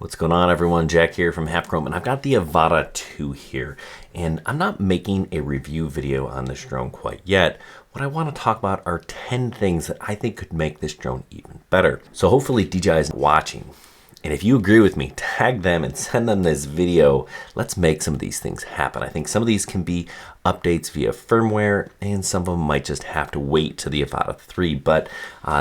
What's going on, everyone? Jack here from Halfchrome, and I've got the Avata 2 here, and I'm not making a review video on this drone quite yet. What I want to talk about are 10 things that I think could make this drone even better. So hopefully DJI is watching, and if you agree with me, tag them and send them this video. Let's make some of these things happen. I think some of these can be updates via firmware, and some of them might just have to wait to the Avata 3, but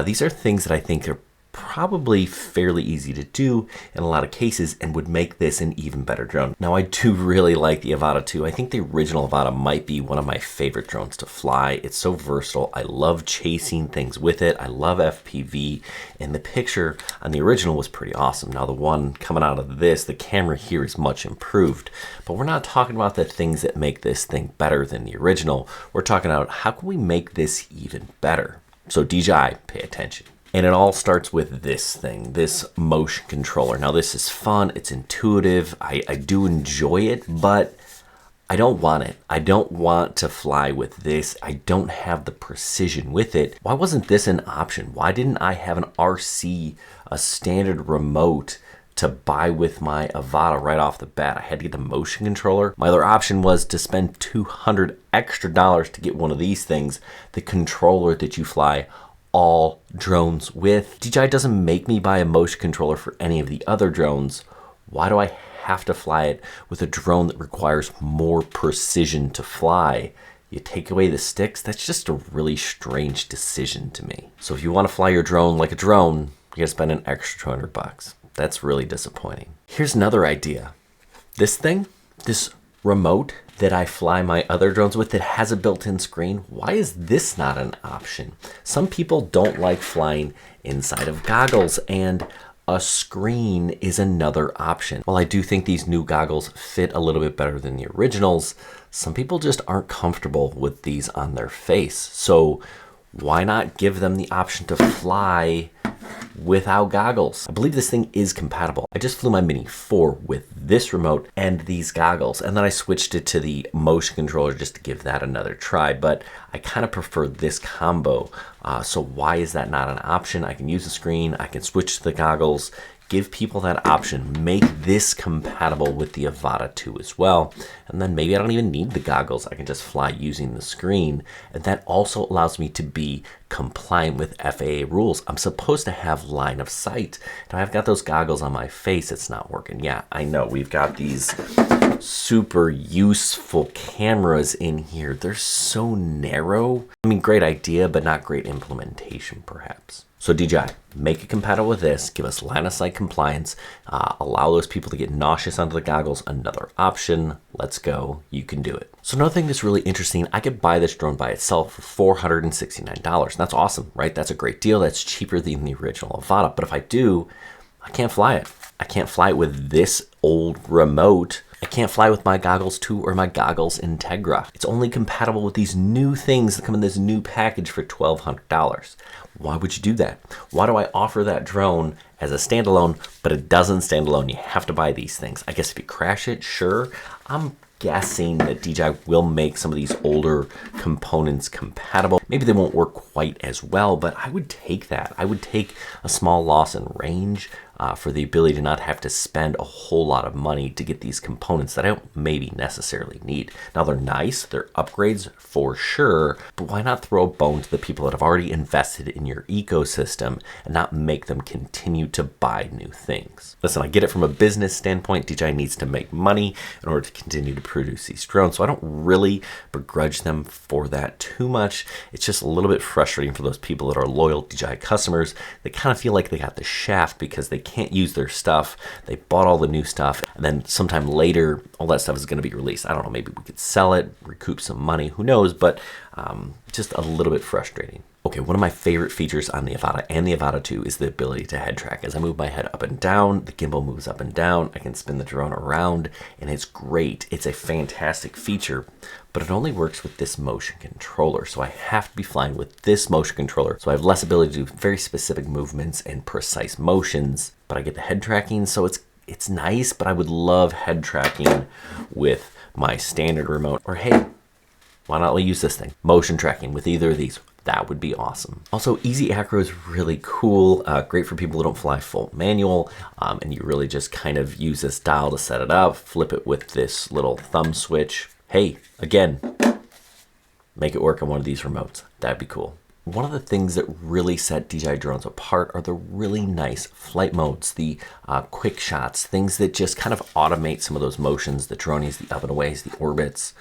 these are things that I think are probably fairly easy to do in a lot of cases and would make this an even better drone. Now, I do really like the Avata 2. I think the original Avata might be one of my favorite drones to fly. It's so versatile. I love chasing things with it. I love FPV, and the picture on the original was pretty awesome. Now, the one coming out of this, the camera here is much improved, but we're not talking about the things that make this thing better than the original. We're talking about how can we make this even better? So DJI, pay attention. And it all starts with this thing, this motion controller. Now, this is fun, it's intuitive, I do enjoy it, but I don't want it. I don't want to fly with this. I don't have the precision with it. Why wasn't this an option? Why didn't I have an RC, a standard remote, to buy with my Avata right off the bat? I had to get the motion controller. My other option was to spend $200 extra to get one of these things, the controller that you fly all drones with. DJI doesn't make me buy a motion controller for any of the other drones. Why do I have to fly it with a drone that requires more precision to fly? You take away the sticks? That's just a really strange decision to me. So if you want to fly your drone like a drone, you gotta spend an extra $200. That's really disappointing. Here's another idea. This thing, this remote that I fly my other drones with that has a built-in screen, why is this not an option? Some people don't like flying inside of goggles, and a screen is another option. While I do think these new goggles fit a little bit better than the originals, some people just aren't comfortable with these on their face. So why not give them the option to fly without goggles? I believe this thing is compatible. I just flew my Mini 4 with this remote and these goggles, and then I switched it to the motion controller just to give that another try, but I kind of prefer this combo. So why is that not an option? I can use the screen, I can switch to the goggles, give people that option, make this compatible with the Avata 2 as well. And then maybe I don't even need the goggles. I can just fly using the screen. And that also allows me to be compliant with FAA rules. I'm supposed to have line of sight. Now I've got those goggles on my face, it's not working. Yeah, I know, we've got these super useful cameras in here. They're so narrow. I mean, great idea, but not great implementation perhaps. So DJI, make it compatible with this, give us line of sight compliance, allow those people to get nauseous under the goggles, another option. Let's go, you can do it. So another thing that's really interesting, I could buy this drone by itself for $469. That's awesome, right? That's a great deal. That's cheaper than the original Avata. But if I do, I can't fly it. I can't fly it with this old remote. I can't fly with my goggles 2 or my goggles Integra. It's only compatible with these new things that come in this new package for $1,200. Why would you do that? Why do I offer that drone as a standalone, but it doesn't stand alone? You have to buy these things. I guess if you crash it, sure. I'm guessing that DJI will make some of these older components compatible. Maybe they won't work quite as well, but I would take that. I would take a small loss in range for the ability to not have to spend a whole lot of money to get these components that I don't maybe necessarily need. Now, they're nice, they're upgrades for sure, but why not throw a bone to the people that have already invested in your ecosystem and not make them continue to buy new things? Listen, I get it from a business standpoint. DJI needs to make money in order to continue to produce these drones, so I don't really begrudge them for that too much. It's just a little bit frustrating for those people that are loyal DJI customers. They kind of feel like they got the shaft because they can't use their stuff. They bought all the new stuff, and then sometime later, all that stuff is going to be released. I don't know, maybe we could sell it, recoup some money, who knows, but just a little bit frustrating. Okay, one of my favorite features on the Avata and the Avata 2 is the ability to head track. As I move my head up and down, the gimbal moves up and down. I can spin the drone around, and it's great. It's a fantastic feature, but it only works with this motion controller. So I have to be flying with this motion controller. So I have less ability to do very specific movements and precise motions, but I get the head tracking. So it's nice, but I would love head tracking with my standard remote. Or hey, why not use this thing? Motion tracking with either of these. that would be awesome. Also, easy acro is really cool. Great for people who don't fly full manual. And you really just kind of use this dial to set it up, flip it with this little thumb switch. Hey, again, make it work on one of these remotes. That'd be cool. One of the things that really set DJI drones apart are the really nice flight modes, the quick shots, things that just kind of automate some of those motions, the dronies, the up and aways, the orbits.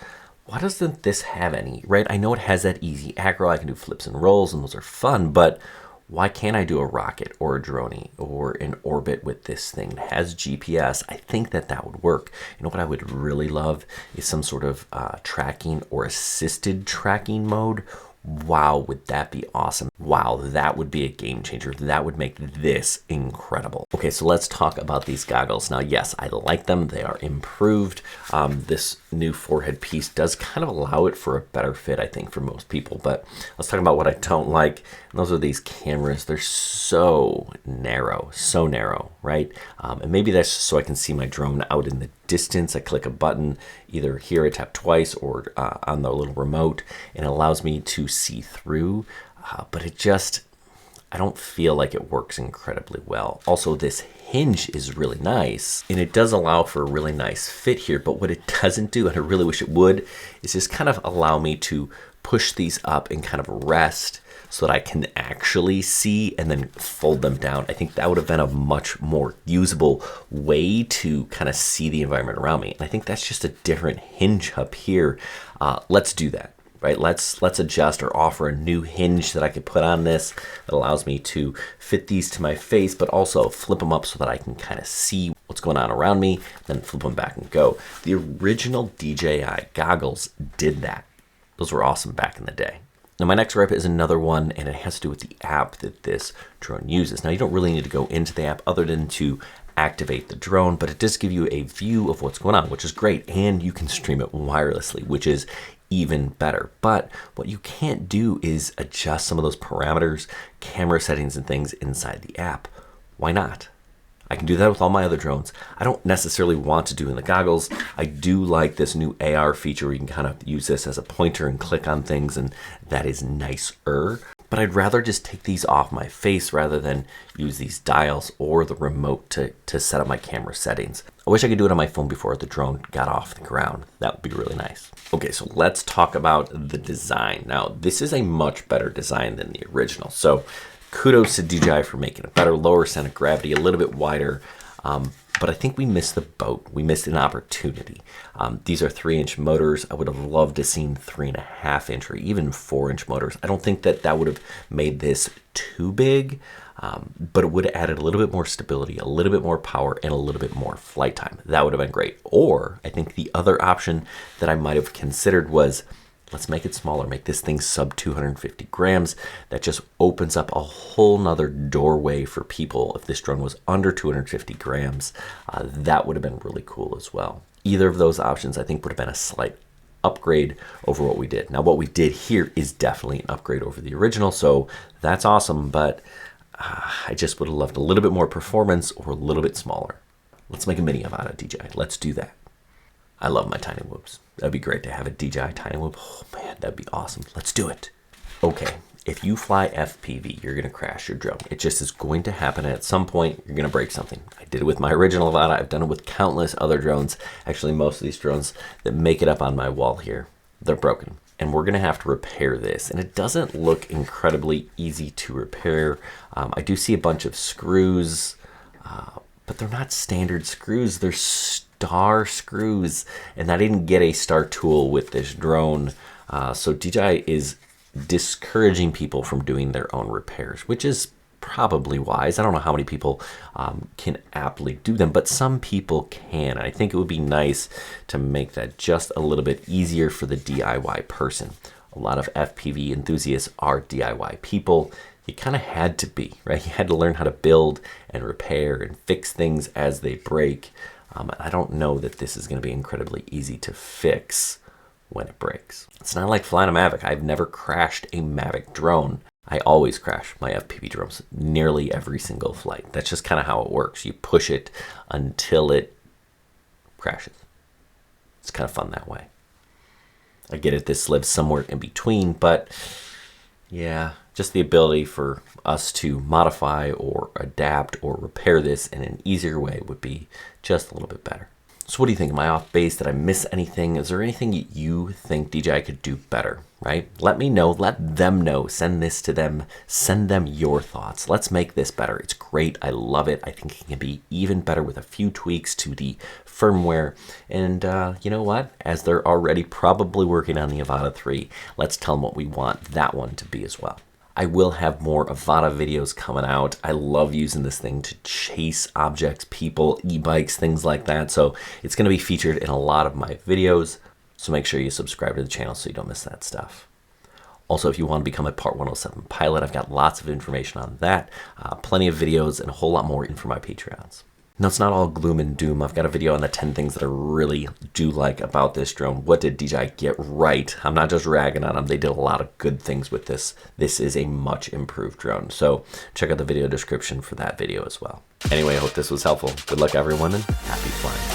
Why doesn't this have any, right? I know it has that easy acro, I can do flips and rolls and those are fun, but why can't I do a rocket or a droney or an orbit with this thing that has GPS? I think that would work. You know what I would really love is some sort of tracking or assisted tracking mode. Wow, would that be awesome? Wow, that would be a game changer. That would make this incredible. Okay, so let's talk about these goggles. Now, yes, I like them. They are improved. This new forehead piece does kind of allow it for a better fit, I think, for most people. But let's talk about what I don't like. And those are these cameras. They're so narrow, right? And maybe that's just so I can see my drone out in the distance. I click a button, either here I tap twice or on the little remote, and it allows me to see through, but I don't feel like it works incredibly well. Also, this hinge is really nice, and it does allow for a really nice fit here, but what it doesn't do, and I really wish it would, is just kind of allow me to push these up and kind of rest so that I can actually see and then fold them down. I think that would have been a much more usable way to kind of see the environment around me. And I think that's just a different hinge up here. Let's do that, right? Let's adjust or offer a new hinge that I could put on this that allows me to fit these to my face, but also flip them up so that I can kind of see what's going on around me, then flip them back and go. The original DJI goggles did that. Those were awesome back in the day. Now my next rep is another one, and it has to do with the app that this drone uses. Now you don't really need to go into the app other than to activate the drone, but it does give you a view of what's going on, which is great, and you can stream it wirelessly, which is even better. But what you can't do is adjust some of those parameters, camera settings and things inside the app. Why not? I can do that with all my other drones. I don't necessarily want to do in the goggles. I do like this new AR feature where you can kind of use this as a pointer and click on things, and that is nicer. But I'd rather just take these off my face rather than use these dials or the remote to set up my camera settings. I wish I could do it on my phone before the drone got off the ground. That would be really nice. Okay, so let's talk about the design. Now, this is a much better design than the original. So kudos to DJI for making it better, lower center of gravity, a little bit wider, but I think we missed the boat. We missed an opportunity. These are 3-inch motors. I would have loved to have seen 3.5-inch or even 4-inch motors. I don't think that would have made this too big, but it would have added a little bit more stability, a little bit more power, and a little bit more flight time. That would have been great. Or I think the other option that I might have considered was, let's make it smaller, make this thing sub 250 grams. That just opens up a whole nother doorway for people. If this drone was under 250 grams, that would have been really cool as well. Either of those options, I think, would have been a slight upgrade over what we did. Now, what we did here is definitely an upgrade over the original, so that's awesome, but I just would have loved a little bit more performance or a little bit smaller. Let's make a mini Avata DJI. Let's do that. I love my tiny whoops. That'd be great to have a DJI tiny whoop. Oh man, that'd be awesome. Let's do it. Okay, if you fly FPV, you're gonna crash your drone. It just is going to happen, and at some point, you're gonna break something. I did it with my original Avata. I've done it with countless other drones. Actually, most of these drones that make it up on my wall here, they're broken. And we're gonna have to repair this. And it doesn't look incredibly easy to repair. I do see a bunch of screws, but they're not standard screws. They're star screws, and I didn't get a star tool with this drone. So DJI is discouraging people from doing their own repairs, which is probably wise. I don't know how many people can aptly do them, but some people can. I think it would be nice to make that just a little bit easier for the DIY person. A lot of FPV enthusiasts are DIY people. You kind of had to be, right? You had to learn how to build and repair and fix things as they break. I don't know that this is going to be incredibly easy to fix when it breaks. It's not like flying a Mavic. I've never crashed a Mavic drone. I always crash my FPV drones nearly every single flight. That's just kind of how it works. You push it until it crashes. It's kind of fun that way. I get it, this lives somewhere in between, but Yeah, just the ability for us to modify or adapt or repair this in an easier way would be just a little bit better. So what do you think? Am I off base? Did I miss anything? Is there anything you think DJI could do better, right? Let me know, let them know, send this to them, send them your thoughts. Let's make this better. It's great, I love it. I think it can be even better with a few tweaks to the firmware. And you know what? As they're already probably working on the Avata 3, let's tell them what we want that one to be as well. I will have more Avata videos coming out. I love using this thing to chase objects, people, e-bikes, things like that. So it's going to be featured in a lot of my videos. So make sure you subscribe to the channel so you don't miss that stuff. Also, if you want to become a Part 107 pilot, I've got lots of information on that, plenty of videos, and a whole lot more in for my Patreons. Now, it's not all gloom and doom. I've got a video on the 10 things that I really do like about this drone. What did DJI get right? I'm not just ragging on them. They did a lot of good things with this. This is a much improved drone. So check out the video description for that video as well. Anyway, I hope this was helpful. Good luck, everyone, and happy flying.